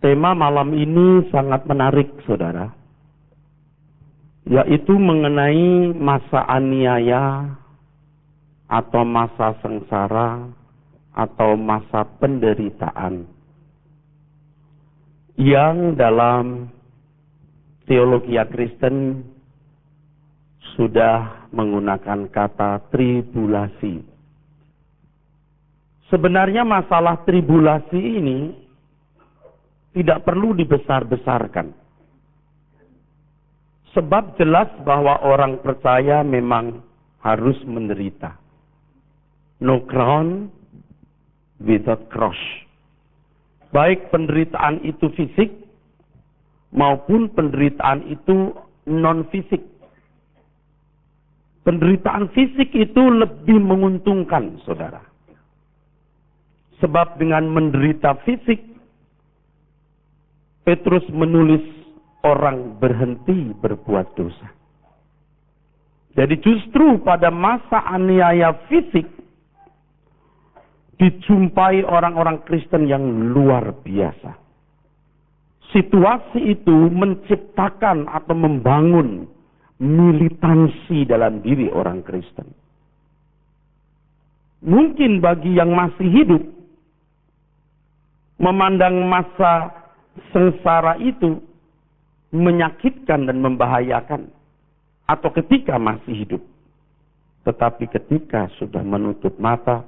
Tema malam ini sangat menarik, saudara, yaitu mengenai masa aniaya atau masa sengsara atau masa penderitaan yang dalam teologi Kristen sudah menggunakan kata tribulasi. Sebenarnya masalah tribulasi ini tidak perlu dibesar-besarkan. Sebab jelas bahwa orang percaya memang harus menderita. No crown without cross. Baik penderitaan itu fisik maupun penderitaan itu non-fisik. Penderitaan fisik itu lebih menguntungkan, saudara. Sebab dengan menderita fisik, Petrus menulis orang berhenti berbuat dosa. Jadi justru pada masa aniaya fisik dijumpai orang-orang Kristen yang luar biasa. Situasi itu menciptakan atau membangun militansi dalam diri orang Kristen. Mungkin bagi yang masih hidup, memandang masa sengsara itu menyakitkan dan membahayakan, atau ketika masih hidup. Tetapi ketika sudah menutup mata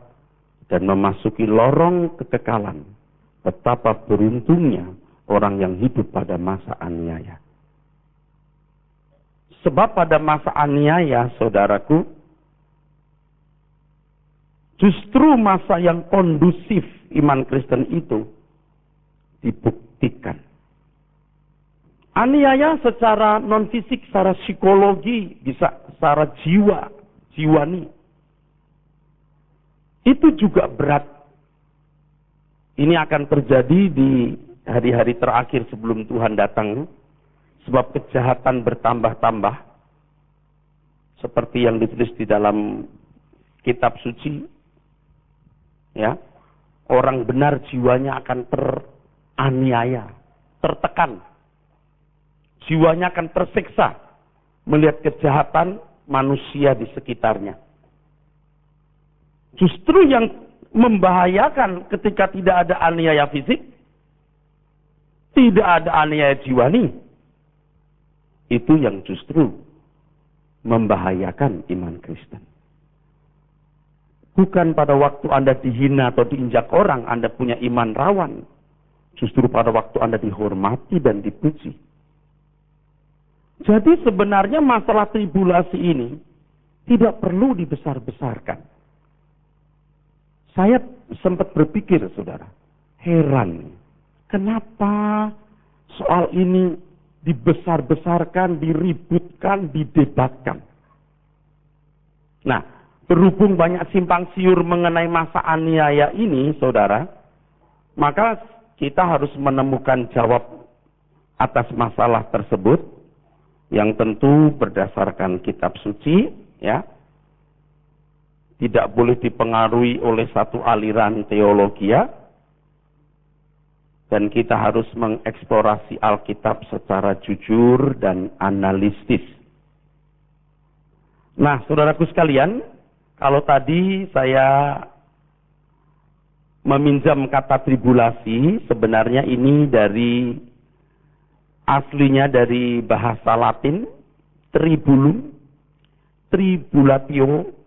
dan memasuki lorong kekekalan, betapa beruntungnya orang yang hidup pada masa aniaya. Sebab pada masa aniaya, saudaraku, justru masa yang kondusif iman Kristen itu dibuktikan. Aniaya secara non-fisik, secara psikologi, bisa secara jiwani. Itu juga berat. Ini akan terjadi di hari-hari terakhir sebelum Tuhan datang. Sebab kejahatan bertambah-tambah. Seperti yang ditulis di dalam kitab suci. Ya, orang benar jiwanya akan teraniaya, tertekan. Jiwanya akan tersiksa melihat kejahatan manusia di sekitarnya. Justru yang membahayakan ketika tidak ada aniaya fisik, tidak ada aniaya jiwani, itu yang justru membahayakan iman Kristen. Bukan pada waktu Anda dihina atau diinjak orang, Anda punya iman rawan. Justru pada waktu Anda dihormati dan dipuji. Jadi sebenarnya masalah tribulasi ini tidak perlu dibesar-besarkan. Saya sempat berpikir, saudara, heran. Kenapa soal ini dibesar-besarkan, diributkan, didebatkan? Nah, berhubung banyak simpang siur mengenai masa aniaya ini, saudara, maka kita harus menemukan jawab atas masalah tersebut, yang tentu berdasarkan kitab suci, ya. Tidak boleh dipengaruhi oleh satu aliran teologi, ya. Dan kita harus mengeksplorasi Alkitab secara jujur dan analitis. Nah, saudaraku sekalian, kalau tadi saya meminjam kata tribulasi, sebenarnya ini aslinya dari bahasa Latin, tribulum, tribulatio,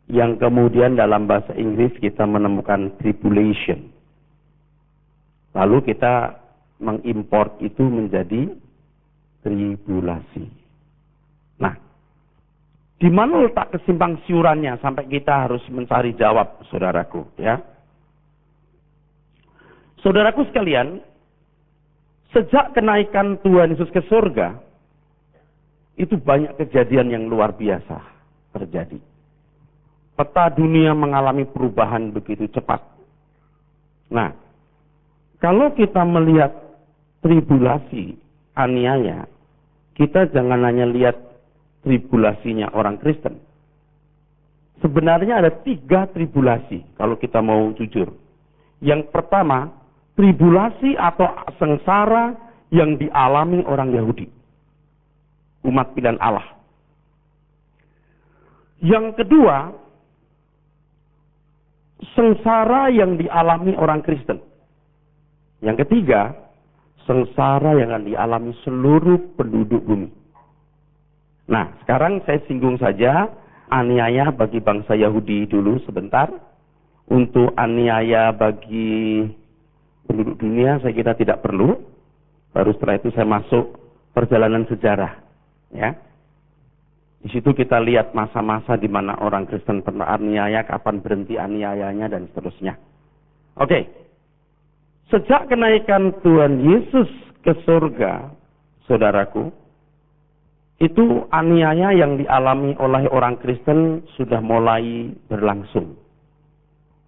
yang kemudian dalam bahasa Inggris kita menemukan tribulation. Lalu kita mengimport itu menjadi tribulasi. Nah, di mana letak kesimpang siurannya sampai kita harus mencari jawab, saudaraku, ya? Saudaraku sekalian, sejak kenaikan Tuhan Yesus ke surga, itu banyak kejadian yang luar biasa terjadi. Peta dunia mengalami perubahan begitu cepat. Nah, kalau kita melihat tribulasi, aniaya, kita jangan hanya lihat tribulasinya orang Kristen. Sebenarnya ada 3 tribulasi, kalau kita mau jujur. Yang pertama, tribulasi atau sengsara yang dialami orang Yahudi, umat pilihan Allah. Yang kedua, sengsara yang dialami orang Kristen. Yang ketiga, sengsara yang akan dialami seluruh penduduk bumi. Nah, sekarang saya singgung saja aniaya bagi bangsa Yahudi dulu sebentar. Untuk aniaya bagi penduduk dunia saya kira tidak perlu. Baru setelah itu saya masuk perjalanan sejarah. Ya. Di situ kita lihat masa-masa di mana orang Kristen pernah aniaya, kapan berhenti aniayanya, dan seterusnya. Oke. Sejak kenaikan Tuhan Yesus ke surga, saudaraku, itu aniaya yang dialami oleh orang Kristen sudah mulai berlangsung.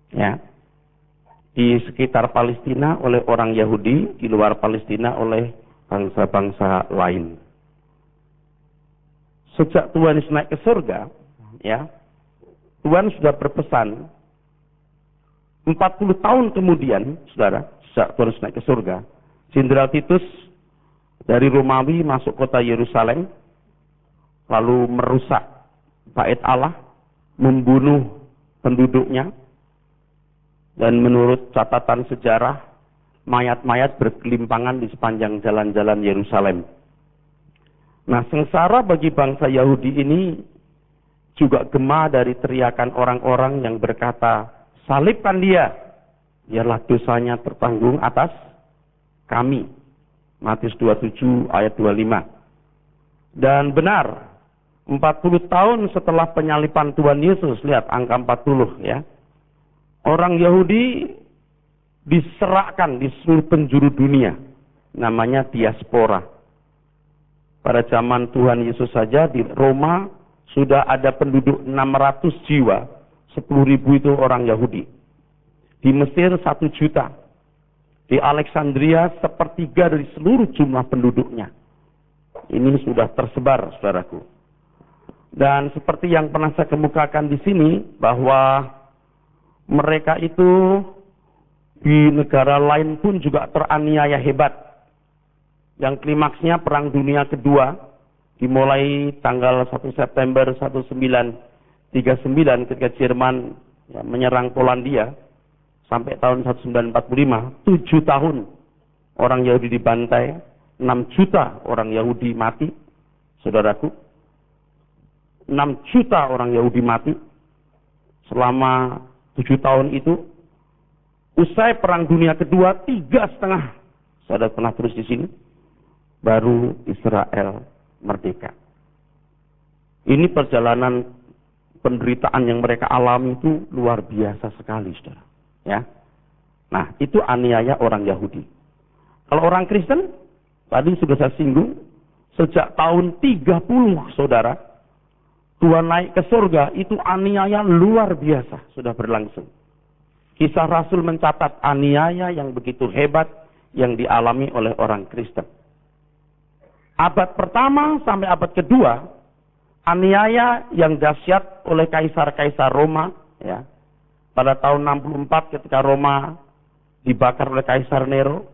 Ya. Di sekitar Palestina oleh orang Yahudi, di luar Palestina oleh bangsa-bangsa lain. Sejak Tuhan Yesus naik ke surga, ya, Tuhan sudah berpesan 40 tahun kemudian, saudara, sejak Tuhan Yesus naik ke surga, Jenderal Titus dari Romawi masuk kota Yerusalem, lalu merusak bait Allah, membunuh penduduknya, dan menurut catatan sejarah, mayat-mayat berkelimpangan di sepanjang jalan-jalan Yerusalem. Nah, sengsara bagi bangsa Yahudi ini juga gema dari teriakan orang-orang yang berkata, salibkan dia, biarlah dosanya tertanggung atas kami. Matius 27 ayat 25. Dan benar, 40 tahun setelah penyaliban Tuhan Yesus, lihat angka 40 ya. Orang Yahudi diserakkan di seluruh penjuru dunia. Namanya diaspora. Pada zaman Tuhan Yesus saja di Roma sudah ada penduduk 600 jiwa. 10.000 itu orang Yahudi. Di Mesir 1 juta. Di Alexandria 1/3 dari seluruh jumlah penduduknya. Ini sudah tersebar, saudaraku. Dan seperti yang pernah saya kemukakan di sini, bahwa mereka itu di negara lain pun juga teraniaya hebat. Yang klimaksnya Perang Dunia Kedua, dimulai tanggal 1 September 1939 ketika Jerman ya, menyerang Polandia, sampai tahun 1945, 7 tahun orang Yahudi dibantai, 6 juta orang Yahudi mati, saudaraku. 6 juta orang Yahudi mati selama 7 tahun itu. Usai Perang Dunia Kedua, 3,5, saudara pernah terus di sini, baru Israel merdeka. Ini perjalanan penderitaan yang mereka alami itu luar biasa sekali, saudara. Ya, nah itu aniaya orang Yahudi. Kalau orang Kristen, tadi sudah saya singgung, sejak tahun 30, saudara, Tuhan naik ke surga, itu aniaya luar biasa sudah berlangsung. Kisah Rasul mencatat aniaya yang begitu hebat yang dialami oleh orang Kristen. Abad pertama sampai abad kedua, aniaya yang dahsyat oleh kaisar-kaisar Roma, ya. Pada tahun 64 ketika Roma dibakar oleh Kaisar Nero,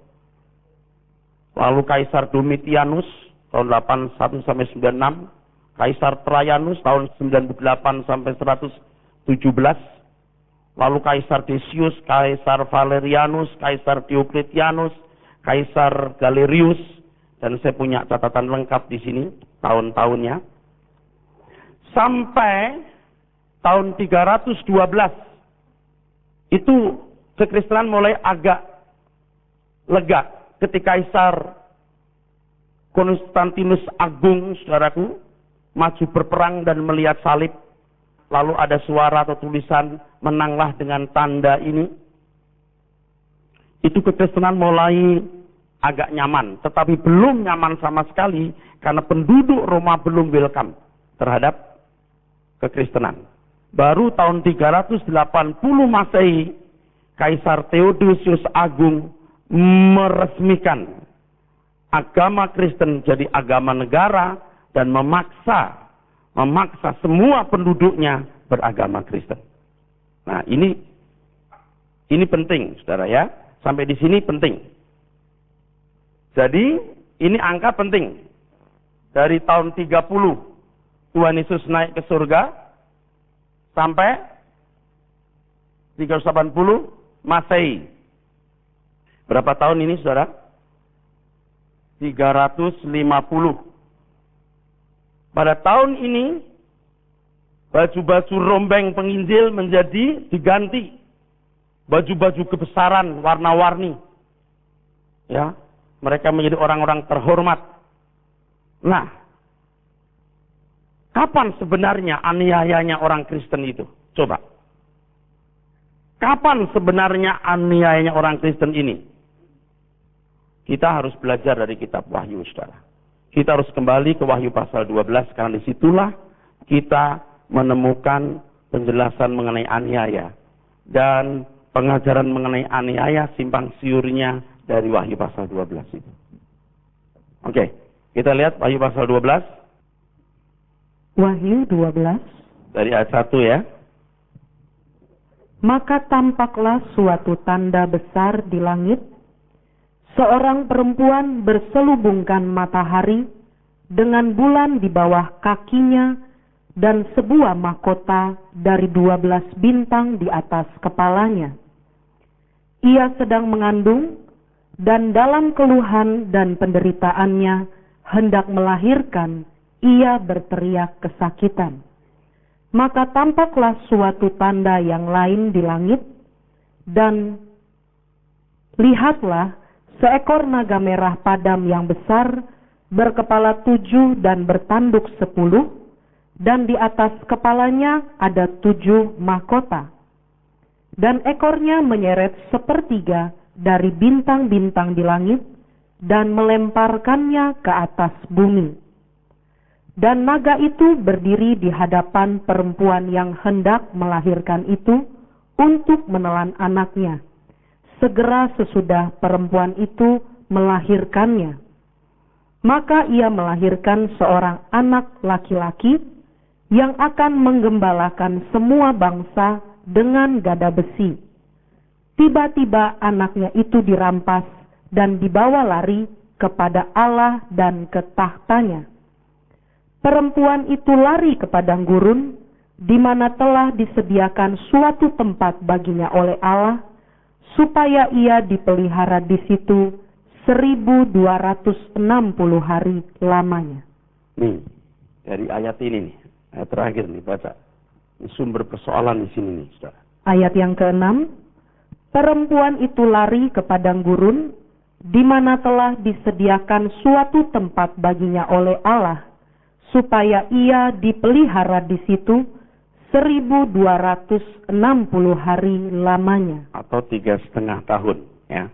lalu Kaisar Domitianus tahun 81 sampai 96, Kaisar Trajanus tahun 98 sampai 117, lalu Kaisar Decius, Kaisar Valerianus, Kaisar Diocletianus, Kaisar Galerius, dan saya punya catatan lengkap di sini tahun-tahunnya. Sampai tahun 312 itu kekristenan mulai agak lega ketika Kaisar Konstantinus Agung, saudaraku, maju berperang dan melihat salib. Lalu ada suara atau tulisan, menanglah dengan tanda ini. Itu kekristenan mulai agak nyaman, tetapi belum nyaman sama sekali karena penduduk Roma belum welcome terhadap kekristenan. Baru tahun 380 Masehi, Kaisar Theodosius Agung meresmikan agama Kristen jadi agama negara dan memaksa semua penduduknya beragama Kristen. Nah, ini penting, saudara ya. Sampai di sini penting. Jadi ini angka penting. Dari tahun 30 Tuhan Yesus naik ke surga sampai 380 Masehi. Berapa tahun ini, saudara? 350. Pada tahun ini baju-baju rombeng penginjil menjadi diganti baju-baju kebesaran warna-warni. Ya, mereka menjadi orang-orang terhormat. Nah, kapan sebenarnya aniayanya orang Kristen itu? Coba. Kapan sebenarnya aniayanya orang Kristen ini? Kita harus belajar dari kitab Wahyu, saudara. Kita harus kembali ke Wahyu pasal 12, karena disitulah kita menemukan penjelasan mengenai aniaya. Dan pengajaran mengenai aniaya simpang siurnya dari Wahyu pasal 12 itu. Oke, kita lihat Wahyu pasal 12. Wahyu 12. Dari ayat 1 ya. Maka tampaklah suatu tanda besar di langit, seorang perempuan berselubungkan matahari dengan bulan di bawah kakinya dan sebuah mahkota dari 12 bintang di atas kepalanya. Ia sedang mengandung dan dalam keluhan dan penderitaannya hendak melahirkan, ia berteriak kesakitan. Maka tampaklah suatu tanda yang lain di langit, dan lihatlah seekor naga merah padam yang besar, berkepala 7 dan bertanduk 10, dan di atas kepalanya ada 7 mahkota. Dan ekornya menyeret sepertiga dari bintang-bintang di langit, dan melemparkannya ke atas bumi. Dan naga itu berdiri di hadapan perempuan yang hendak melahirkan itu untuk menelan anaknya. Segera sesudah perempuan itu melahirkannya, maka ia melahirkan seorang anak laki-laki yang akan menggembalakan semua bangsa dengan gada besi. Tiba-tiba anaknya itu dirampas dan dibawa lari kepada Allah dan ke tahtanya. Perempuan itu lari ke padang gurun, di mana telah disediakan suatu tempat baginya oleh Allah, supaya ia dipelihara di situ 1260 hari lamanya. Nih, dari ayat ini nih, ayat terakhir nih, baca. Ini sumber persoalan di sini nih, saudara. Ayat yang ke-6, perempuan itu lari ke padang gurun, di mana telah disediakan suatu tempat baginya oleh Allah, supaya ia dipelihara di situ 1260 hari lamanya. Atau 3,5 tahun. Ya.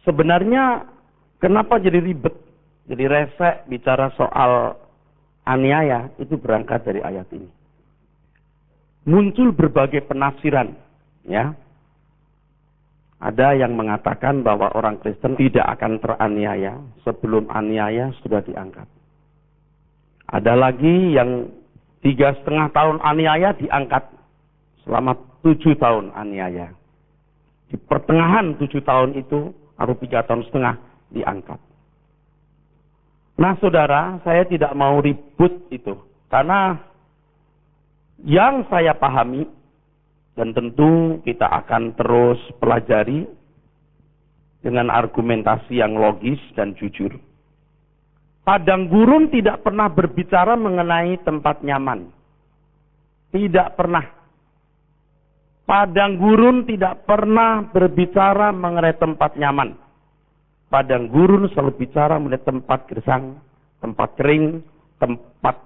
Sebenarnya kenapa jadi ribet, jadi resek bicara soal aniaya, itu berangkat dari ayat ini. Muncul berbagai penafsiran. Ya. Ada yang mengatakan bahwa orang Kristen tidak akan teraniaya sebelum aniaya sudah diangkat. Ada lagi yang 3,5 tahun aniaya diangkat selama 7 tahun aniaya. Di pertengahan 7 tahun itu, atau 3,5 tahun diangkat. Nah saudara, saya tidak mau ribut itu. Karena yang saya pahami, dan tentu kita akan terus pelajari dengan argumentasi yang logis dan jujur. Padang gurun tidak pernah berbicara mengenai tempat nyaman. Tidak pernah. Padang gurun tidak pernah berbicara mengenai tempat nyaman. Padang gurun selalu bicara mengenai tempat gersang, tempat kering, tempat,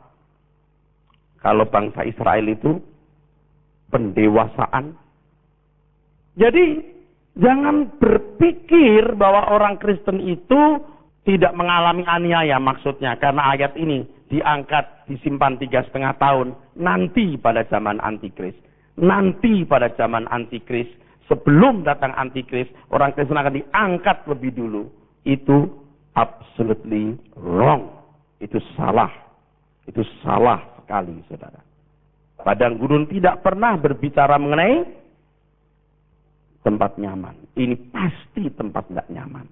kalau bangsa Israel itu, pendewasaan. Jadi jangan berpikir bahwa orang Kristen itu tidak mengalami aniaya, maksudnya karena ayat ini diangkat, disimpan 3,5 tahun nanti pada zaman antikris. Nanti pada zaman antikris, sebelum datang antikris, orang Kristen akan diangkat lebih dulu. Itu absolutely wrong. Itu salah. Itu salah sekali, saudara. Padang gurun tidak pernah berbicara mengenai tempat nyaman. Ini pasti tempat nggak nyaman.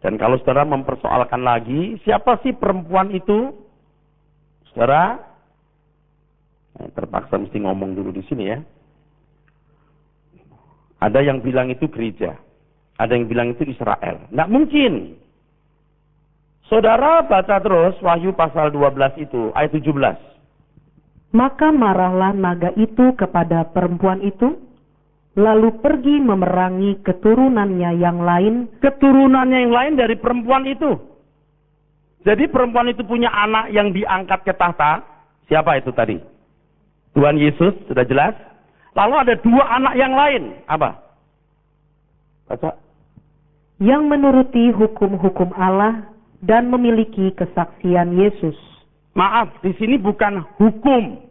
Dan kalau saudara mempersoalkan lagi, siapa sih perempuan itu? Saudara, terpaksa mesti ngomong dulu di sini ya. Ada yang bilang itu gereja. Ada yang bilang itu Israel. Nggak mungkin. Saudara baca terus Wahyu pasal 12 itu, ayat 17. Maka marahlah naga itu kepada perempuan itu, lalu pergi memerangi keturunannya yang lain. Keturunannya yang lain dari perempuan itu. Jadi perempuan itu punya anak yang diangkat ke tahta. Siapa itu tadi? Tuhan Yesus, sudah jelas. Lalu ada dua anak yang lain. Apa? Baca. Yang menuruti hukum-hukum Allah dan memiliki kesaksian Yesus. Maaf, di sini bukan hukum.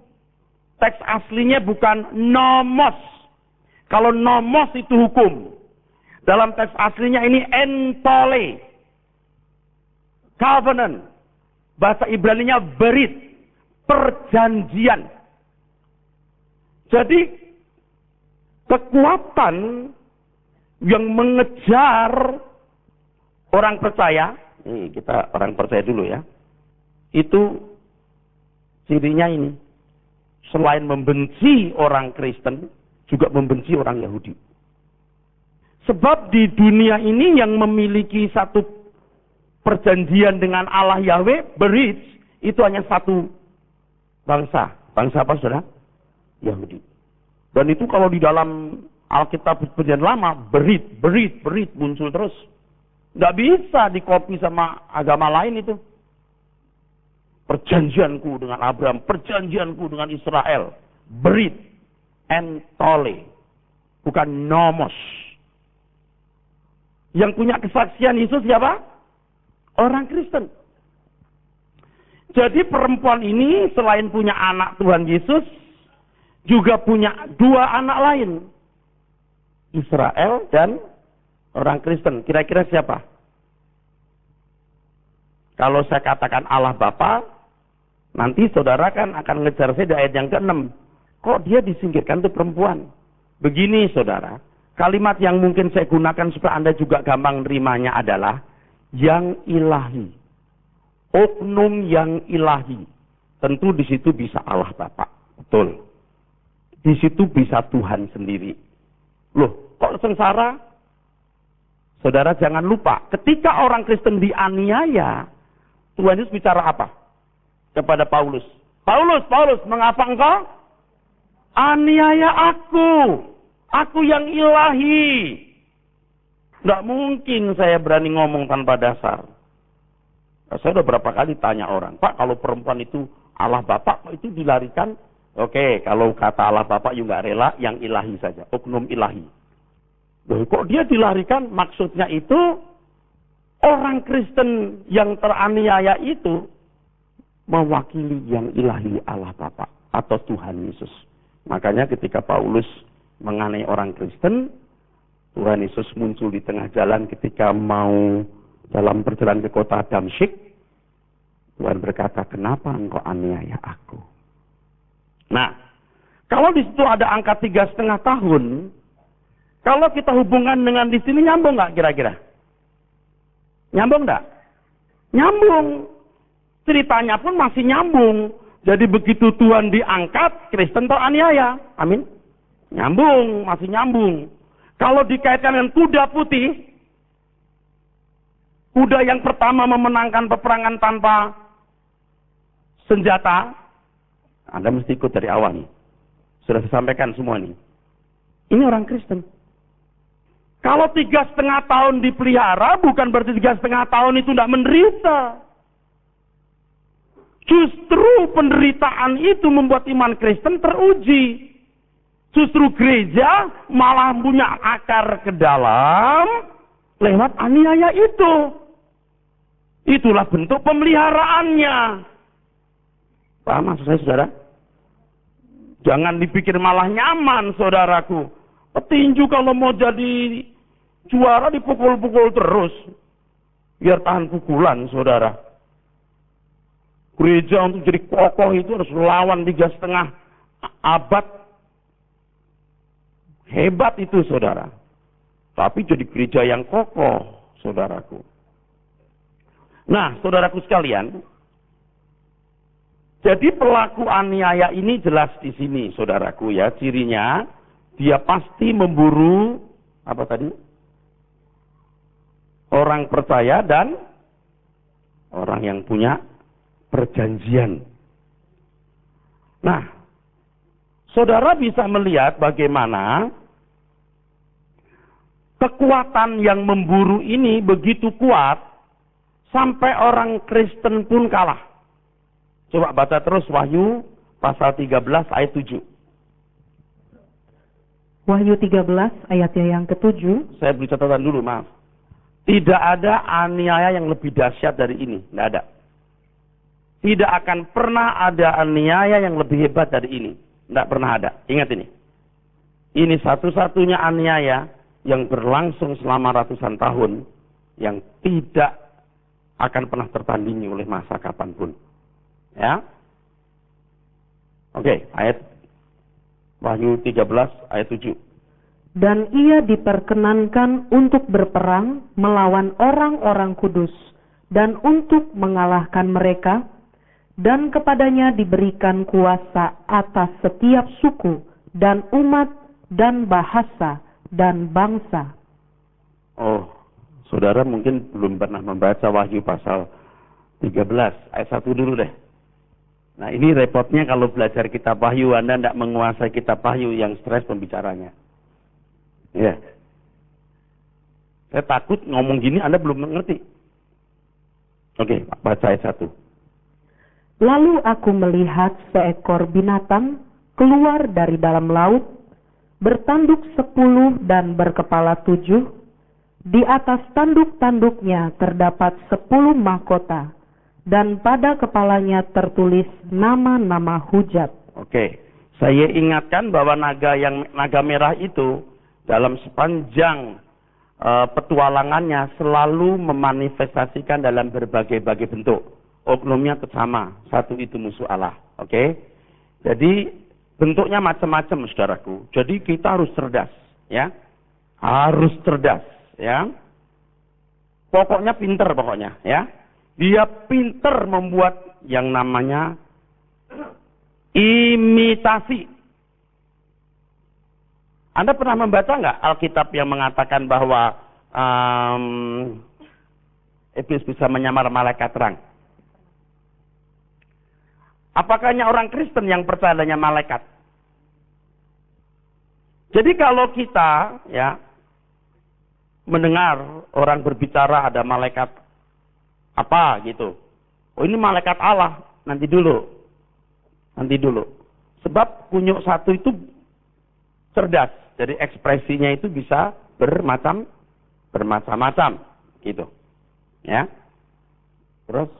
Teks aslinya bukan nomos. Kalau nomos itu hukum. Dalam teks aslinya ini entole. Covenant. Bahasa Ibraninya berit. Perjanjian. Jadi kekuatan yang mengejar orang percaya. Nih kita orang percaya dulu ya. Itu cirinya ini. Selain membenci orang Kristen, juga membenci orang Yahudi. Sebab di dunia ini yang memiliki satu perjanjian dengan Allah Yahweh, berit, itu hanya satu bangsa. Bangsa apa saudara? Yahudi. Dan itu kalau di dalam Alkitab perjanjian lama, berit muncul terus. Nggak bisa dikopi sama agama lain itu. Perjanjianku dengan Abraham, perjanjianku dengan Israel. Berit, entole, bukan nomos. Yang punya kesaksian Yesus siapa? Orang Kristen. Jadi perempuan ini selain punya anak Tuhan Yesus, juga punya dua anak lain. Israel dan orang Kristen. Kira-kira siapa? Kalau saya katakan Allah Bapa, nanti saudara kan akan ngejar saya di ayat yang ke-6. Kok dia disingkirkan tuh perempuan? Begini saudara, kalimat yang mungkin saya gunakan supaya Anda juga gampang nerimanya adalah yang ilahi. Oknum yang ilahi. Tentu di situ bisa Allah Bapa. Betul. Di situ bisa Tuhan sendiri. Loh, kok sengsara? Saudara jangan lupa, ketika orang Kristen dianiaya, Tuhan Yesus bicara apa? Kepada Paulus. Paulus, mengapa engkau aniaya aku? Aku yang ilahi. Nggak mungkin saya berani ngomong tanpa dasar. Saya udah berapa kali tanya orang, Pak, kalau perempuan itu Allah Bapa, itu dilarikan? Oke, kalau kata Allah Bapa juga nggak rela, yang ilahi saja, oknum ilahi. Loh, kok dia dilarikan? Maksudnya itu orang Kristen yang teraniaya itu mewakili yang ilahi Allah Bapa atau Tuhan Yesus. Makanya ketika Paulus menganiaya orang Kristen, Tuhan Yesus muncul di tengah jalan ketika mau dalam perjalanan ke kota Damsyik. Tuhan berkata, kenapa engkau aniaya aku? Nah, kalau di situ ada angka 3,5 tahun, kalau kita hubungan dengan di sini nyambung nggak kira-kira? Nyambung nggak? Nyambung. Ceritanya pun masih nyambung. Jadi begitu Tuhan diangkat, Kristen teraniaya. Amin. Nyambung, masih nyambung. Kalau dikaitkan dengan kuda putih, kuda yang pertama memenangkan peperangan tanpa senjata, Anda mesti ikut dari awal nih. Sudah saya sampaikan semua nih. Ini orang Kristen. Kalau 3,5 tahun dipelihara, bukan berarti 3,5 tahun itu tidak menderita. Justru penderitaan itu membuat iman Kristen teruji. Justru gereja malah punya akar ke dalam lewat aniaya itu. Itulah bentuk pemeliharaannya. Paham maksud saya, saudara? Jangan dipikir malah nyaman, saudaraku. Petinju kalau mau jadi juara dipukul-pukul terus. Biar tahan pukulan, saudara. Gereja untuk jadi kokoh itu harus lawan 3,5 abad. Hebat itu, saudara. Tapi jadi gereja yang kokoh, saudaraku. Nah, saudaraku sekalian, jadi pelaku aniaya ini jelas di sini, saudaraku ya. Cirinya, dia pasti memburu, apa tadi? Orang percaya dan orang yang punya perjanjian. Nah, saudara bisa melihat bagaimana kekuatan yang memburu ini begitu kuat sampai orang Kristen pun kalah. Coba baca terus Wahyu pasal 13 ayat 7. Wahyu 13 ayatnya yang ke-7. Saya beri catatan dulu, maaf. Tidak ada aniaya yang lebih dahsyat dari ini. Tidak ada. Tidak akan pernah ada aniaya yang lebih hebat dari ini. Tidak pernah ada. Ingat ini. Ini satu-satunya aniaya yang berlangsung selama ratusan tahun yang tidak akan pernah tertandingi oleh masa kapanpun. Ya. Oke, ayat Wahyu 13 ayat 7. Dan ia diperkenankan untuk berperang melawan orang-orang kudus dan untuk mengalahkan mereka, dan kepadanya diberikan kuasa atas setiap suku dan umat dan bahasa dan bangsa. Oh, saudara mungkin belum pernah membaca Wahyu pasal 13 ayat 1 dulu deh. Nah, ini repotnya kalau belajar kitab Wahyu, Anda tidak menguasai kitab Wahyu, yang stres pembicaranya. Ya. Saya takut ngomong gini Anda belum mengerti. Oke, baca ayat 1. Lalu aku melihat seekor binatang keluar dari dalam laut, bertanduk 10 dan berkepala 7. Di atas tanduk-tanduknya terdapat 10 mahkota, dan pada kepalanya tertulis nama-nama hujat. Oke, saya ingatkan bahwa naga merah itu dalam sepanjang petualangannya selalu memanifestasikan dalam berbagai-bagai bentuk. Oknumnya sama, satu itu musuh Allah. Oke, jadi bentuknya macam-macam, saudaraku. Jadi kita harus cerdas, ya, harus cerdas, ya. Pokoknya pinter, pokoknya, ya. Dia pinter membuat yang namanya imitasi. Anda pernah membaca nggak Alkitab yang mengatakan bahwa iblis bisa menyamar malaikat terang? Apakah hanya orang Kristen yang percaya adanya malaikat? Jadi kalau kita ya mendengar orang berbicara ada malaikat apa gitu. Oh, ini malaikat Allah, nanti dulu. Sebab kunyuk satu itu cerdas. Jadi ekspresinya itu bisa bermacam-macam gitu. Ya. Terus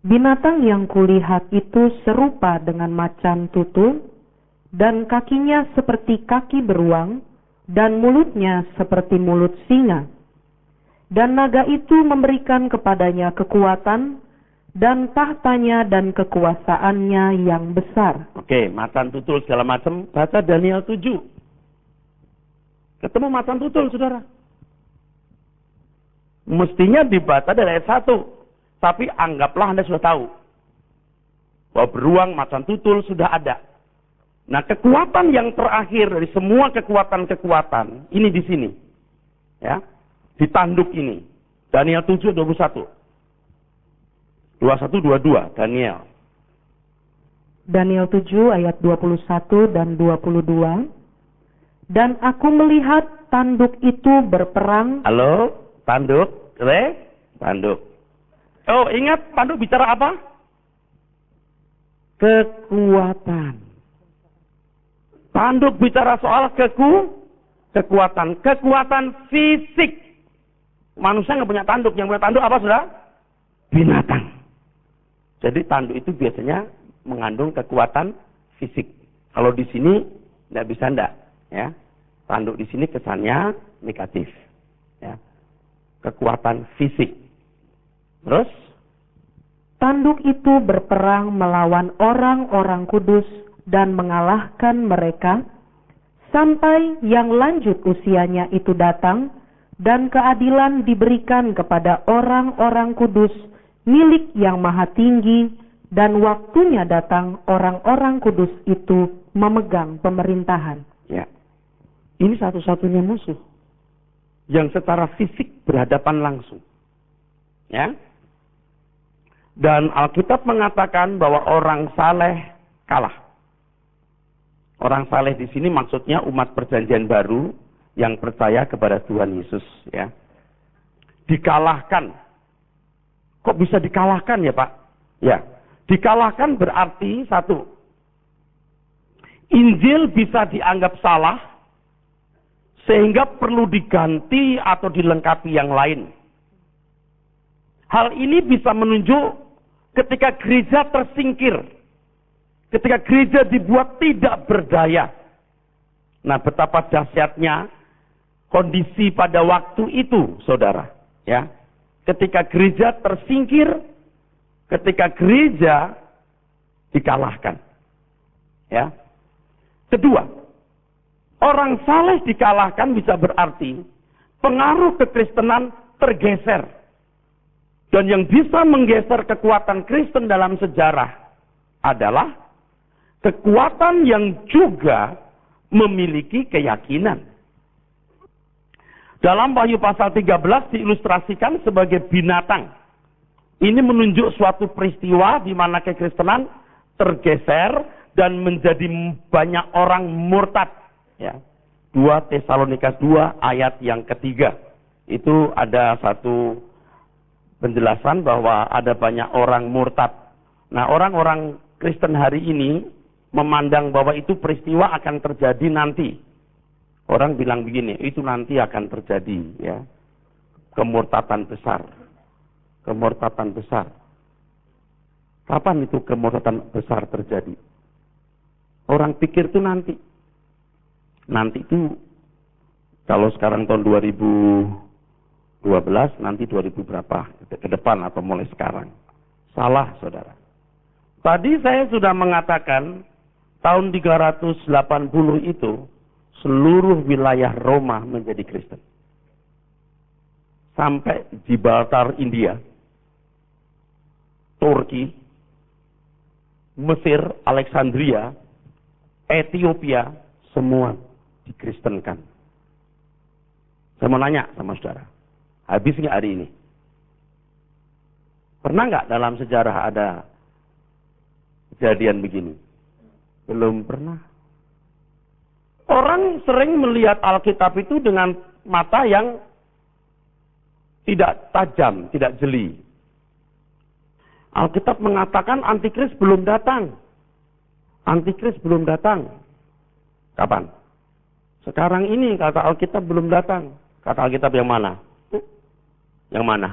binatang yang kulihat itu serupa dengan macan tutul, dan kakinya seperti kaki beruang, dan mulutnya seperti mulut singa. Dan naga itu memberikan kepadanya kekuatan, dan tahtanya dan kekuasaannya yang besar. Oke, macan tutul segala macam. Baca Daniel 7. Ketemu macan tutul, saudara. Mestinya dibaca dari ayat 1. Tapi anggaplah Anda sudah tahu bahwa beruang, macan tutul sudah ada. Nah, kekuatan yang terakhir dari semua kekuatan-kekuatan ini di sini, ya, di tanduk ini. Daniel 7:21, 21-22 Daniel. Daniel 7 ayat 21 dan 22. Dan aku melihat tanduk itu berperang. Halo, tanduk, tanduk. Oh, ingat tanduk bicara apa? Kekuatan. Tanduk bicara soal kekuatan. Kekuatan fisik. Manusia nggak punya tanduk. Yang punya tanduk apa, saudara? Binatang. Jadi tanduk itu biasanya mengandung kekuatan fisik. Kalau di sini nggak bisa ndak, ya. Tanduk di sini kesannya negatif, ya. Kekuatan fisik. Terus tanduk itu berperang melawan orang-orang kudus dan mengalahkan mereka, sampai yang lanjut usianya itu datang, dan keadilan diberikan kepada orang-orang kudus milik yang maha tinggi, dan waktunya datang orang-orang kudus itu memegang pemerintahan. Ya. Ini satu-satunya musuh yang secara fisik berhadapan langsung. Ya. Dan Alkitab mengatakan bahwa orang saleh kalah. Orang saleh di sini maksudnya umat perjanjian baru yang percaya kepada Tuhan Yesus, ya. Dikalahkan. Kok bisa dikalahkan ya, Pak? Ya. Dikalahkan berarti satu, Injil bisa dianggap salah sehingga perlu diganti atau dilengkapi yang lain. Hal ini bisa menunjuk ketika gereja tersingkir, ketika gereja dibuat tidak berdaya. Nah, betapa dahsyatnya kondisi pada waktu itu, saudara. Ya, ketika gereja tersingkir, ketika gereja dikalahkan. Ya. Kedua, orang saleh dikalahkan bisa berarti pengaruh kekristenan tergeser. Dan yang bisa menggeser kekuatan Kristen dalam sejarah adalah kekuatan yang juga memiliki keyakinan. Dalam Wahyu pasal 13 diilustrasikan sebagai binatang. Ini menunjuk suatu peristiwa di mana kekristenan tergeser dan menjadi banyak orang murtad. Ya. 2 Tesalonika 2 ayat yang ketiga. Itu ada satu penjelasan bahwa ada banyak orang murtad. Nah, orang-orang Kristen hari ini memandang bahwa itu peristiwa akan terjadi nanti. Orang bilang begini, itu nanti akan terjadi, ya. Kemurtatan besar. Kemurtatan besar. Kapan itu kemurtatan besar terjadi? Orang pikir itu nanti. Nanti itu kalau sekarang tahun 2012, nanti 2000 berapa ke depan atau mulai sekarang. Salah, saudara. Tadi saya sudah mengatakan tahun 380 itu seluruh wilayah Roma menjadi Kristen. Sampai Gibraltar, India, Turki, Mesir, Alexandria, Ethiopia, semua dikristenkan. Saya mau nanya sama saudara, habis nggak hari ini? Pernah nggak dalam sejarah ada kejadian begini? Belum pernah. Orang sering melihat Alkitab itu dengan mata yang tidak tajam, tidak jeli. Alkitab mengatakan antikris belum datang. Antikris belum datang. Kapan? Sekarang ini kata Alkitab belum datang. Kata Alkitab yang mana? Yang mana?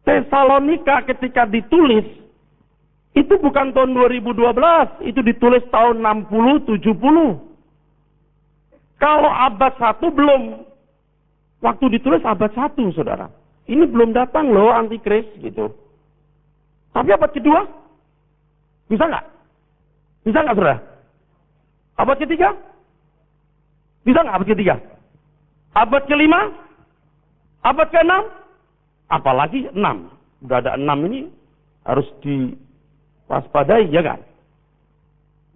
Tesalonika ketika ditulis, itu bukan tahun 2012, itu ditulis tahun 60-70. Kalau abad 1 belum, waktu ditulis abad 1, saudara. Ini belum datang loh antikris, gitu. Tapi abad kedua? Bisa nggak? Bisa nggak, saudara? Abad ketiga? Bisa nggak abad ketiga? Abad kelima? Abad ke-6? Apalagi 6. Udah ada 6 ini harus diwaspadai, ya kan?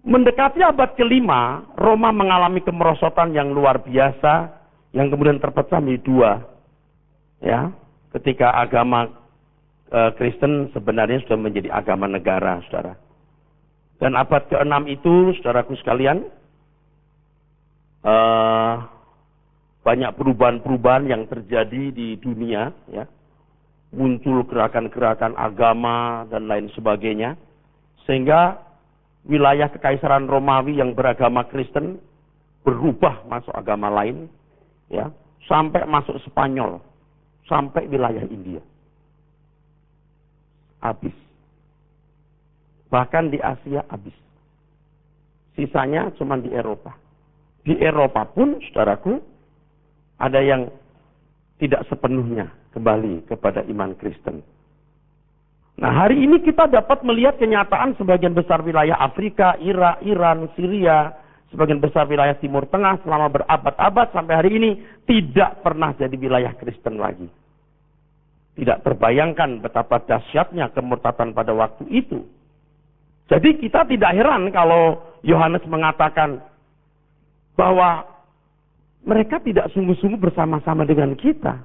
Mendekati abad kelima, Roma mengalami kemerosotan yang luar biasa, yang kemudian terpecah menjadi 2. Ya, ketika agama Kristen sebenarnya sudah menjadi agama negara, saudara. Dan abad ke-6 itu, saudaraku sekalian, banyak perubahan-perubahan yang terjadi di dunia, ya. Muncul gerakan-gerakan agama dan lain sebagainya, sehingga wilayah kekaisaran Romawi yang beragama Kristen berubah masuk agama lain, ya, sampai masuk Spanyol, sampai wilayah India. Habis. Bahkan di Asia habis. Sisanya cuma di Eropa. Di Eropa pun, saudaraku, ada yang tidak sepenuhnya kembali kepada iman Kristen. Nah, hari ini kita dapat melihat kenyataan sebagian besar wilayah Afrika, Irak, Iran, Syria, sebagian besar wilayah Timur Tengah selama berabad-abad sampai hari ini tidak pernah jadi wilayah Kristen lagi. Tidak terbayangkan betapa dahsyatnya kemurtadan pada waktu itu. Jadi kita tidak heran kalau Yohanes mengatakan bahwa mereka tidak sungguh-sungguh bersama-sama dengan kita.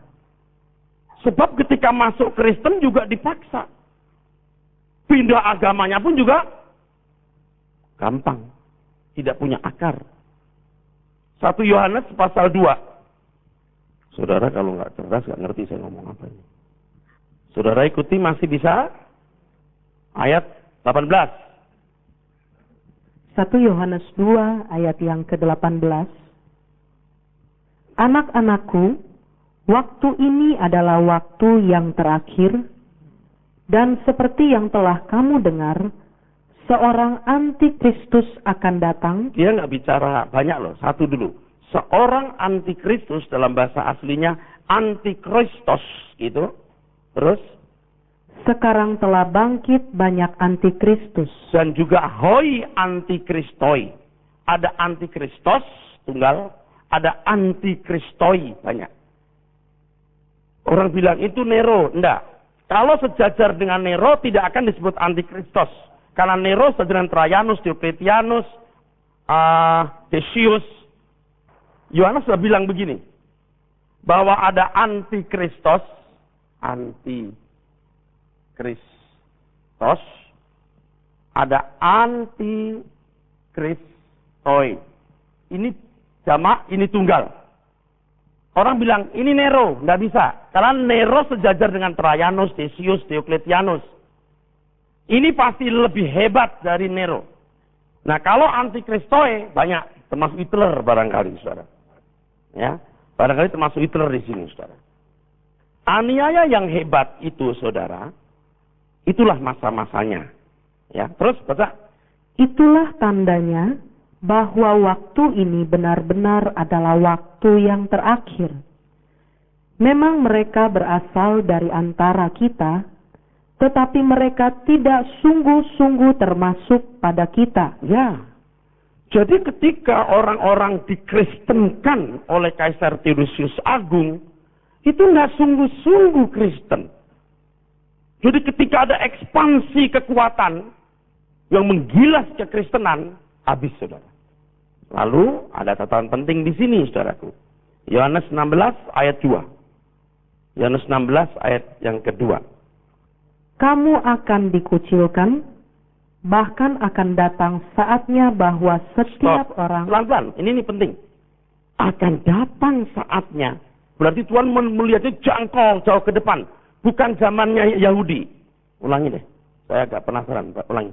Sebab ketika masuk Kristen juga dipaksa. Pindah agamanya pun juga gampang. Tidak punya akar. 1 Yohanes pasal 2. Saudara kalau nggak cerdas nggak ngerti saya ngomong apa ini. Saudara ikuti masih bisa. Ayat 18. 1 Yohanes 2 ayat yang ke-18. Anak-anakku, waktu ini adalah waktu yang terakhir, dan seperti yang telah kamu dengar, seorang antikristus akan datang. Dia nggak bicara banyak loh, satu dulu. Seorang antikristus dalam bahasa aslinya antikristos gitu. Terus? Sekarang telah bangkit banyak antikristus. Dan juga hoi antikristoi. Ada antikristos tunggal, ada antikristoi banyak. Orang bilang itu Nero, enggak. Kalau sejajar dengan Nero tidak akan disebut antikristos. Karena Nero sejajar dengan Trajanus, Diocletianus, Decius. Yohanes sudah bilang begini, bahwa ada antikristos, ada antikristoi. Ini jamak, ini tunggal. Orang bilang, ini Nero. Nggak bisa. Karena Nero sejajar dengan Trajanus, Decius, Diocletianus. Ini pasti lebih hebat dari Nero. Nah, kalau antikristoi, banyak. Termasuk Hitler barangkali, saudara. Ya, barangkali termasuk Hitler di sini, saudara. Aniaya yang hebat itu, saudara, itulah masa-masanya. Ya, terus baca. Itulah tandanya bahwa waktu ini benar-benar adalah waktu yang terakhir. Memang mereka berasal dari antara kita, tetapi mereka tidak sungguh-sungguh termasuk pada kita. Ya, jadi ketika orang-orang dikristenkan oleh Kaisar Theodosius Agung, itu tidak sungguh-sungguh Kristen. Jadi ketika ada ekspansi kekuatan yang menggilas kekristenan, habis saudara. Lalu ada catatan penting di sini saudaraku. Yohanes 16 ayat 2. Yohanes 16 ayat yang kedua. Kamu akan dikucilkan, bahkan akan datang saatnya bahwa setiap orang... Pelan-pelan, ini penting. Akan datang saatnya. Berarti Tuhan melihatnya jangkau jauh ke depan. Bukan zamannya Yahudi. Ulangi deh. Saya agak penasaran. Ulangi.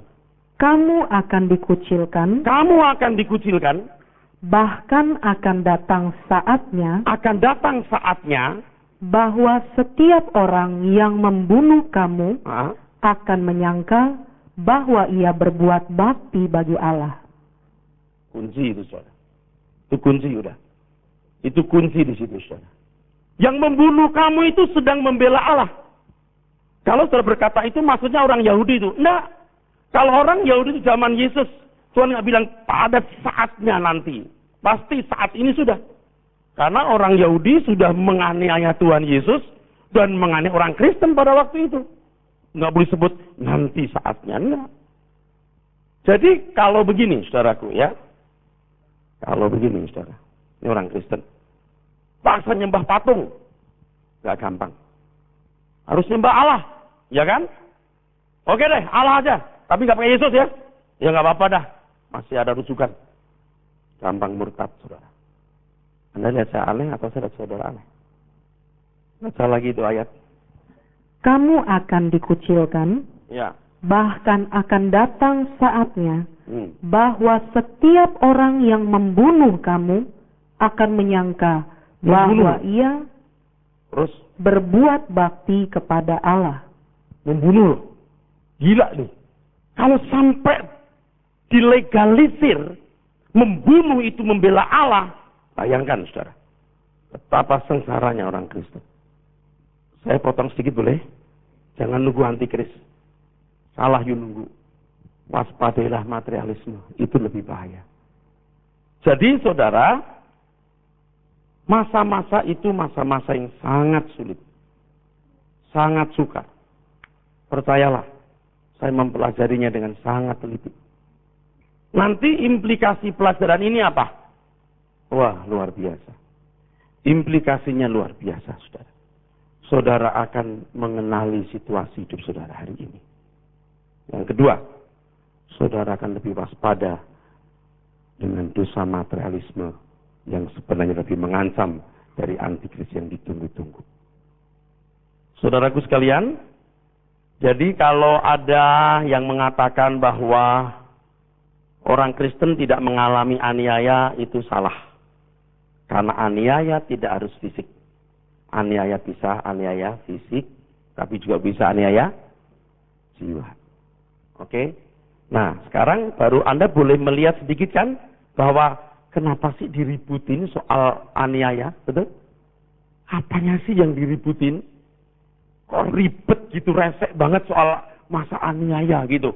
Kamu akan dikucilkan. Kamu akan dikucilkan. Bahkan akan datang saatnya. Akan datang saatnya. Bahwa setiap orang yang membunuh kamu akan menyangka bahwa ia berbuat bakti bagi Allah. Kunci itu, saudara. Itu kunci udah. Itu kunci di situ, saudara. Yang membunuh kamu itu sedang membela Allah. Kalau saudara berkata itu maksudnya orang Yahudi itu. Enggak. Kalau orang Yahudi itu zaman Yesus, Tuhan nggak bilang pada saatnya nanti. Pasti saat ini sudah. Karena orang Yahudi sudah menganiaya Tuhan Yesus dan menganiaya orang Kristen pada waktu itu. Nggak boleh sebut nanti saatnya, enggak. Jadi kalau begini, saudaraku ya. Kalau begini, saudara. Ini orang Kristen. Paksa nyembah patung. Nggak gampang. Harus nyembah Allah. Ya kan? Oke deh, Allah aja. Tapi nggak pakai Yesus ya. Ya nggak apa-apa dah. Masih ada rujukan. Gampang murtad, saudara. Anda lihat saya aneh atau saya lihat saudara aneh? Baca lagi itu ayat. Kamu akan dikucilkan. Ya. Bahkan akan datang saatnya bahwa setiap orang yang membunuh kamu akan menyangka bahwa ia terus berbuat bakti kepada Allah. Membunuh. Gila nih. Kalau sampai dilegalisir, membunuh itu membela Allah, bayangkan saudara. Betapa sengsaranya orang Kristen. Saya potong sedikit boleh? Jangan nunggu antikris. Salah you nunggu. Waspadailah materialisme. Itu lebih bahaya. Jadi saudara, masa-masa itu masa-masa yang sangat sulit. Sangat sukar. Percayalah, saya mempelajarinya dengan sangat teliti. Nanti implikasi pelajaran ini apa? Wah, luar biasa. Implikasinya luar biasa, saudara. Saudara akan mengenali situasi hidup saudara hari ini. Yang kedua, saudara akan lebih waspada dengan dosa materialisme yang sebenarnya lebih mengancam dari antikris yang ditunggu-tunggu. Saudaraku sekalian, jadi kalau ada yang mengatakan bahwa orang Kristen tidak mengalami aniaya, itu salah. Karena aniaya tidak harus fisik. Aniaya bisa aniaya fisik, tapi juga bisa aniaya jiwa. Oke? Nah, sekarang baru Anda boleh melihat sedikit kan, bahwa kenapa sih diributin soal aniaya, betul? Apanya sih yang diributin? Kok ribet gitu, resek banget soal masa aniaya gitu.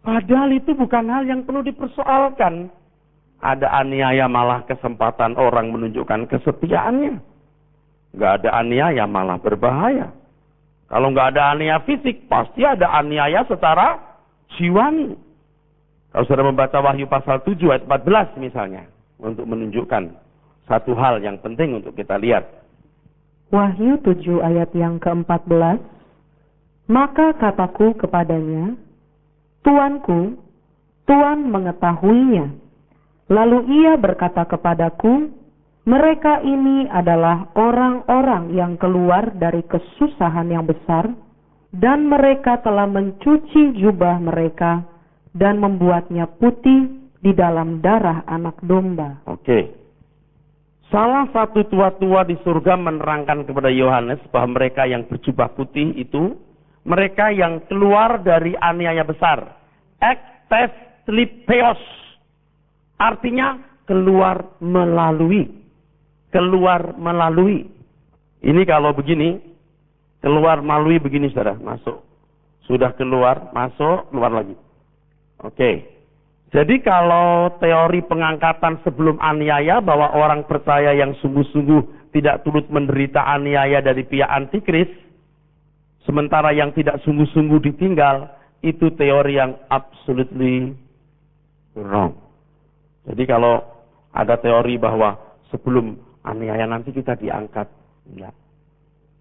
Padahal itu bukan hal yang perlu dipersoalkan. Ada aniaya malah kesempatan orang menunjukkan kesetiaannya. Nggak ada aniaya malah berbahaya. Kalau nggak ada aniaya fisik, pasti ada aniaya secara jiwani. Kalau sudah membaca Wahyu pasal 7 ayat 14 misalnya, untuk menunjukkan satu hal yang penting untuk kita lihat. Wahyu 7 ayat yang ke-14, maka kataku kepadanya, Tuanku, Tuan mengetahuinya. Lalu ia berkata kepadaku, mereka ini adalah orang-orang yang keluar dari kesusahan yang besar, dan mereka telah mencuci jubah mereka, dan membuatnya putih di dalam darah anak domba. Oke. Salah satu tua-tua di surga menerangkan kepada Yohanes bahwa mereka yang berjubah putih itu, mereka yang keluar dari aniaya besar. Ektes tlipeos. Artinya keluar melalui. Keluar melalui. Ini kalau begini, keluar melalui begini saudara, masuk. Sudah keluar, masuk, keluar lagi. Oke. Jadi kalau teori pengangkatan sebelum aniaya bahwa orang percaya yang sungguh-sungguh tidak turut menderita aniaya dari pihak antikris, sementara yang tidak sungguh-sungguh ditinggal, itu teori yang absolutely wrong. Jadi kalau ada teori bahwa sebelum aniaya nanti kita diangkat, enggak.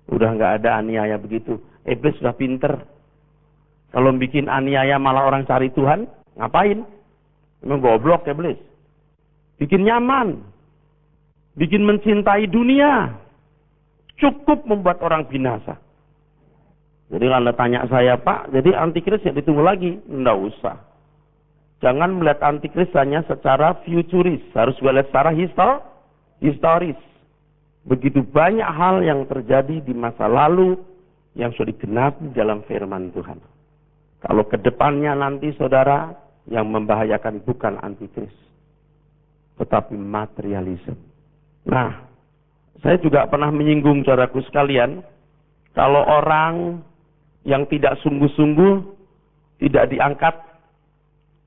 Udah nggak ada aniaya begitu. Iblis sudah pinter. Kalau bikin aniaya malah orang cari Tuhan, ngapain? Memang goblok ya iblis. Bikin nyaman. Bikin mencintai dunia. Cukup membuat orang binasa. Jadi Anda tanya saya, Pak, jadi antikris ya ditunggu lagi? Nggak usah. Jangan melihat antikris hanya secara futuris. Harus melihat secara historis. Begitu banyak hal yang terjadi di masa lalu yang sudah digenapi dalam firman Tuhan. Kalau ke depannya nanti saudara, yang membahayakan bukan antikris, tetapi materialisme. Nah, saya juga pernah menyinggung saudaraku sekalian, kalau orang yang tidak sungguh-sungguh, tidak diangkat,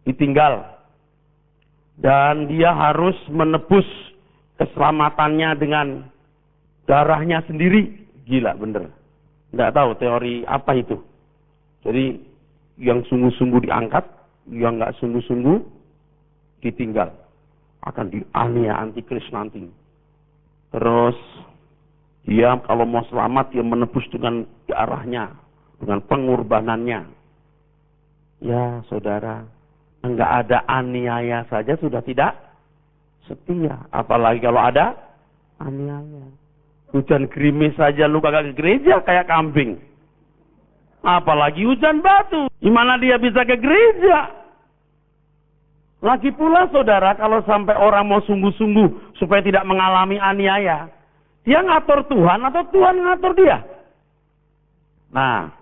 ditinggal, dan dia harus menebus keselamatannya dengan darahnya sendiri, gila bener. Nggak tahu teori apa itu. Jadi yang sungguh-sungguh diangkat, yang nggak sungguh-sungguh ditinggal, akan dianiaya antikris nanti. Terus dia kalau mau selamat dia menebus dengan darahnya, dengan pengorbanannya. Ya saudara, nggak ada aniaya saja sudah tidak setia, apalagi kalau ada aniaya. Hujan gerimis saja lu kagak ke gereja kayak kambing, apalagi hujan batu. Gimana dia bisa ke gereja? Lagi pula saudara, kalau sampai orang mau sungguh-sungguh supaya tidak mengalami aniaya, dia ngatur Tuhan atau Tuhan ngatur dia? Nah,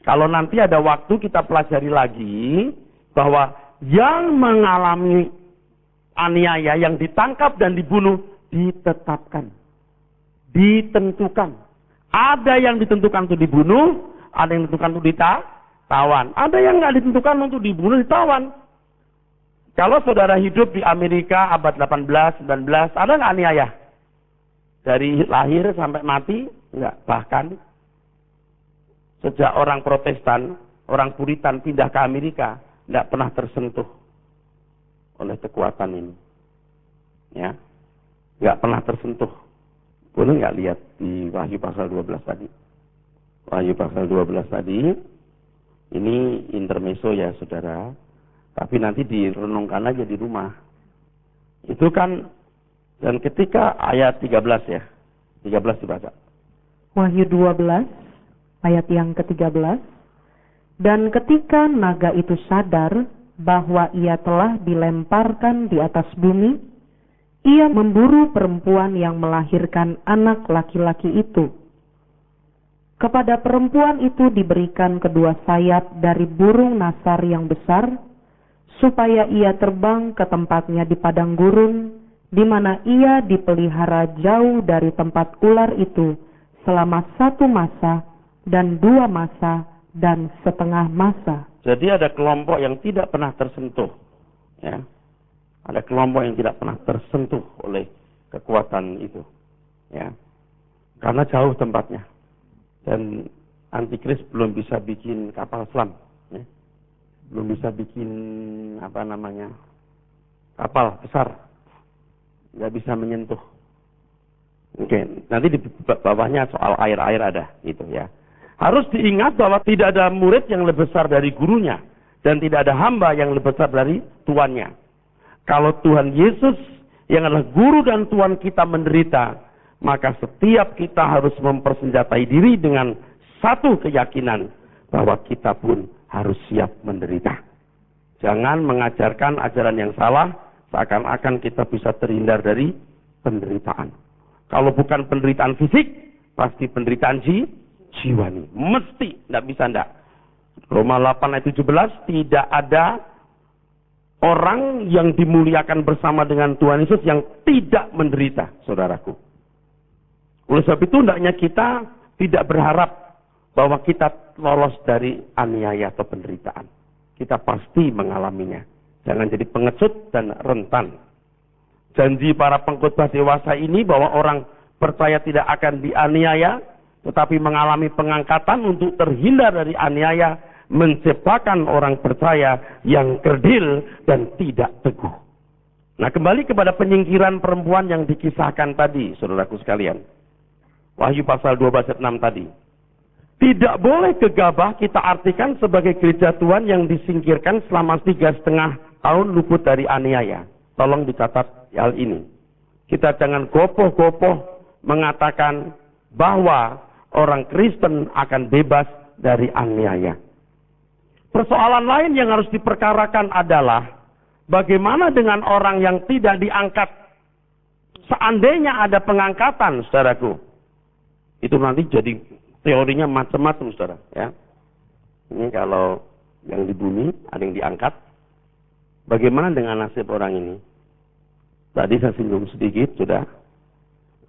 kalau nanti ada waktu kita pelajari lagi bahwa yang mengalami aniaya, yang ditangkap dan dibunuh, ditetapkan, ditentukan. Ada yang ditentukan untuk dibunuh, ada yang ditentukan untuk ditawan. Ada yang nggak ditentukan untuk dibunuh, ditawan. Kalau saudara hidup di Amerika abad 18, 19, ada nggak aniaya? Dari lahir sampai mati? Enggak. Bahkan sejak orang Protestan, orang Puritan pindah ke Amerika, enggak pernah tersentuh oleh kekuatan ini. Ya. Enggak pernah tersentuh. Boleh nggak lihat di Wahyu pasal 12 tadi? Wahyu pasal 12 tadi, ini intermezzo ya saudara, tapi nanti direnungkan aja di rumah. Itu kan, dan ketika ayat 13 ya, 13 dibaca. Wahyu 12, ayat yang ke-13. Dan ketika naga itu sadar bahwa ia telah dilemparkan di atas bumi, ia memburu perempuan yang melahirkan anak laki-laki itu. Kepada perempuan itu diberikan kedua sayap dari burung nasar yang besar, supaya ia terbang ke tempatnya di padang gurun, di mana ia dipelihara jauh dari tempat ular itu selama 1 masa dan 2 masa dan setengah masa. Jadi ada kelompok yang tidak pernah tersentuh, ya. Ada kelompok yang tidak pernah tersentuh oleh kekuatan itu, ya. Karena jauh tempatnya. Dan antikris belum bisa bikin kapal selam, ya. Belum bisa bikin kapal besar, nggak bisa menyentuh. Oke, nanti di bawahnya soal air-air ada, gitu ya. Harus diingat bahwa tidak ada murid yang lebih besar dari gurunya, dan tidak ada hamba yang lebih besar dari tuannya. Kalau Tuhan Yesus yang adalah guru dan Tuhan kita menderita, maka setiap kita harus mempersenjatai diri dengan satu keyakinan bahwa kita pun harus siap menderita. Jangan mengajarkan ajaran yang salah, seakan-akan kita bisa terhindar dari penderitaan. Kalau bukan penderitaan fisik, pasti penderitaan jiwani. Mesti, tidak bisa tidak. Roma 8 ayat 17, tidak ada orang yang dimuliakan bersama dengan Tuhan Yesus yang tidak menderita, saudaraku. Oleh sebab itu, hendaknya kita tidak berharap bahwa kita lolos dari aniaya atau penderitaan. Kita pasti mengalaminya. Jangan jadi pengecut dan rentan. Janji para pengkhotbah dewasa ini bahwa orang percaya tidak akan dianiaya, tetapi mengalami pengangkatan untuk terhindar dari aniaya, menciptakan orang percaya yang kerdil dan tidak teguh. Nah, kembali kepada penyingkiran perempuan yang dikisahkan tadi, saudaraku sekalian. Wahyu pasal 12 ayat 6 tadi. Tidak boleh gegabah kita artikan sebagai gereja Tuhan yang disingkirkan selama 3,5 tahun luput dari aniaya. Tolong dicatat hal ini. Kita jangan gopoh-gopoh mengatakan bahwa orang Kristen akan bebas dari aniaya. Persoalan lain yang harus diperkarakan adalah bagaimana dengan orang yang tidak diangkat. Seandainya ada pengangkatan, saudaraku, itu nanti jadi teorinya macam-macam, saudara. Ya. Ini kalau yang di bumi ada yang diangkat, bagaimana dengan nasib orang ini? Tadi saya singgung sedikit, sudah.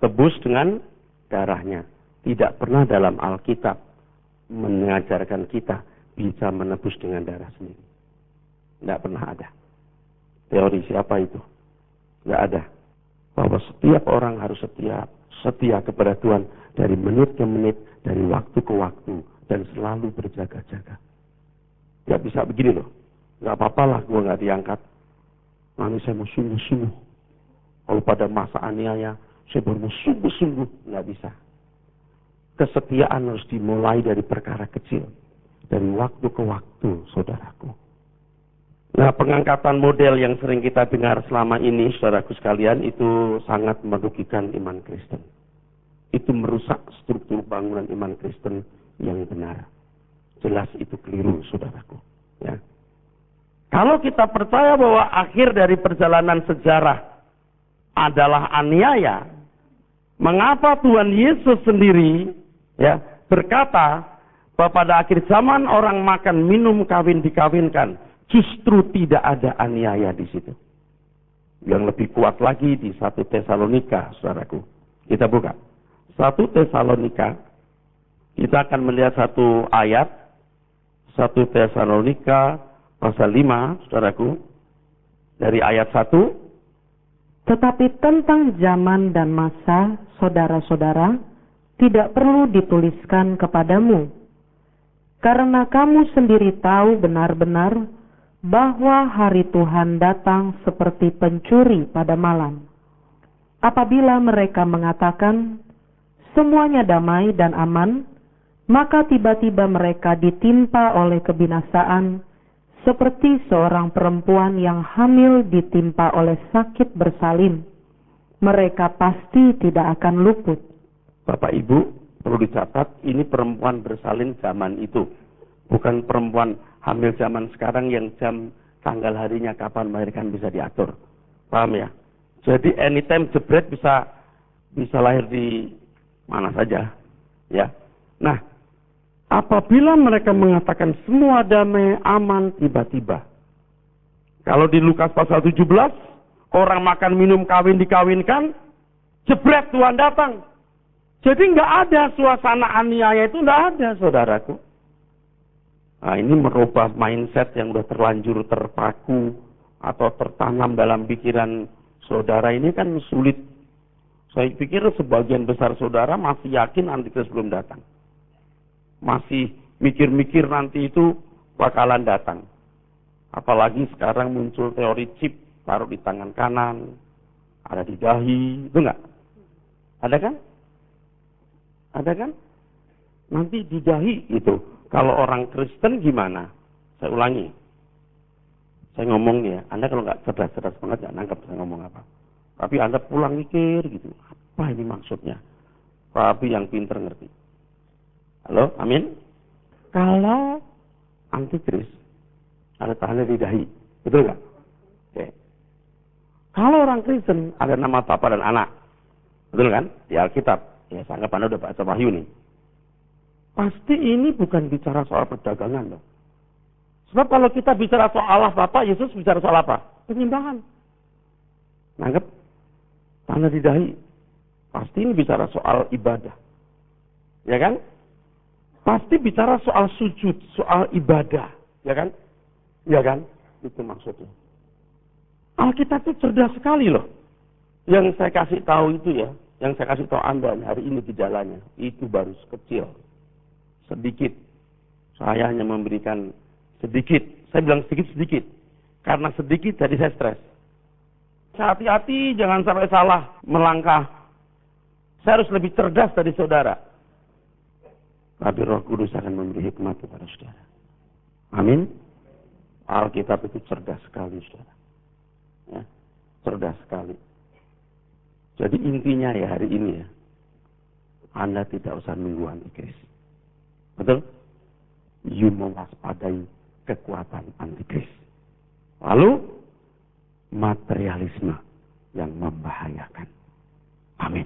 Tebus dengan darahnya. Tidak pernah dalam Alkitab mengajarkan kita bisa menebus dengan darah sendiri. Tidak pernah ada. Teori siapa itu? Tidak ada. Bahwa setiap orang harus setia kepada Tuhan dari menit ke menit, dari waktu ke waktu, dan selalu berjaga-jaga. Tidak bisa begini loh. Tidak apa-apa lah gue nggak diangkat. Nanti saya mau sungguh-sungguh. Kalau pada masa aniaya, saya baru mau sungguh-sungguh. Nggak bisa. Kesetiaan harus dimulai dari perkara kecil. Dari waktu ke waktu, saudaraku. Nah, pengangkatan model yang sering kita dengar selama ini, saudaraku sekalian, itu sangat merugikan iman Kristen. Itu merusak struktur bangunan iman Kristen yang benar. Jelas itu keliru, saudaraku. Ya. Kalau kita percaya bahwa akhir dari perjalanan sejarah adalah aniaya, mengapa Tuhan Yesus sendiri ya berkata bahwa pada akhir zaman orang makan, minum, kawin, dikawinkan. Justru tidak ada aniaya di situ. Yang lebih kuat lagi di 1 Tesalonika, saudaraku. Kita buka. 1 Tesalonika. Kita akan melihat satu ayat. 1 Tesalonika pasal 5, saudaraku. Dari ayat 1, Tetapi tentang zaman dan masa, saudara-saudara, tidak perlu dituliskan kepadamu, karena kamu sendiri tahu benar-benar bahwa hari Tuhan datang seperti pencuri pada malam. Apabila mereka mengatakan, semuanya damai dan aman, maka tiba-tiba mereka ditimpa oleh kebinasaan, seperti seorang perempuan yang hamil ditimpa oleh sakit bersalin. Mereka pasti tidak akan luput. Bapak Ibu, perlu dicatat, ini perempuan bersalin zaman itu. Bukan perempuan hamil zaman sekarang yang jam tanggal harinya kapan melahirkan bisa diatur. Paham ya? Jadi anytime jebret bisa lahir di mana saja. Ya. Nah, apabila mereka mengatakan semua damai, aman, tiba-tiba. Kalau di Lukas pasal 17, orang makan, minum, kawin, dikawinkan, jebret Tuhan datang. Jadi nggak ada suasana aniaya itu, nggak ada, saudaraku. Nah, ini merubah mindset yang udah terlanjur terpaku atau tertanam dalam pikiran saudara ini kan sulit. Saya pikir sebagian besar saudara masih yakin Antikris belum datang. Masih mikir-mikir nanti itu bakalan datang. Apalagi sekarang muncul teori chip, taruh di tangan kanan, ada di dahi, itu enggak? Ada kan? Ada kan? Nanti di dahi itu. Kalau orang Kristen gimana? Saya ulangi. Saya ngomong ya, Anda kalau nggak cerdas-cerdas banget nggak nangkap saya ngomong apa. Tapi Anda pulang mikir gitu, apa ini maksudnya? Tapi yang pinter ngerti. Halo, amin? Kalau Antikris ada tangannya di dahi, betul nggak? Oke. Kalau orang Kristen ada nama Bapa dan Anak, betul kan? Di Alkitab, ya saya anggap Anda udah baca Wahyu nih. Pasti ini bukan bicara soal perdagangan loh. Sebab kalau kita bicara soal Allah Bapa, Yesus bicara soal apa? Penyembahan. Nanggep? Tanda di dahi. Pasti ini bicara soal ibadah. Ya kan? Pasti bicara soal sujud, soal ibadah. Ya kan? Ya kan? Itu maksudnya. Alkitab itu cerdas sekali loh. Yang saya kasih tahu itu ya, yang saya kasih tahu Anda hari ini gejalanya, itu baru kecil. Sedikit. Saya hanya memberikan sedikit. Saya bilang sedikit. Karena sedikit jadi saya stres. Hati-hati jangan sampai salah melangkah. Saya harus lebih cerdas dari saudara. Tapi Roh Kudus akan memberi hikmat kepada saudara. Amin. Alkitab itu cerdas sekali saudara. Ya, cerdas sekali. Jadi intinya ya hari ini ya, Anda tidak usah nunggu Antikris. Betul? You mewaspadai kekuatan Antikris. Lalu materialisme yang membahayakan. Amin.